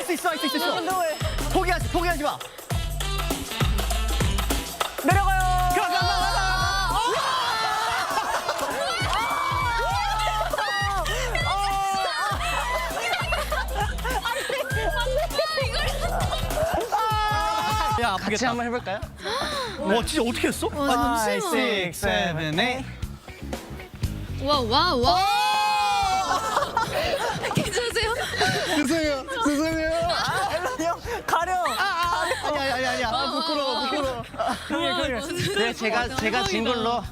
수 있어, 할 수 있어. 포기하지 마. 내려가요. 야, 같이 아프겠다. 한번 해볼까요? 와, 진짜 어떻게 했어? 잠시만. 5, 6, 7, 8. 와. 괜찮으세요? 죄송해요. 형, 가려. 아니야. 부끄러워. 형이. 네, 제가 진 걸로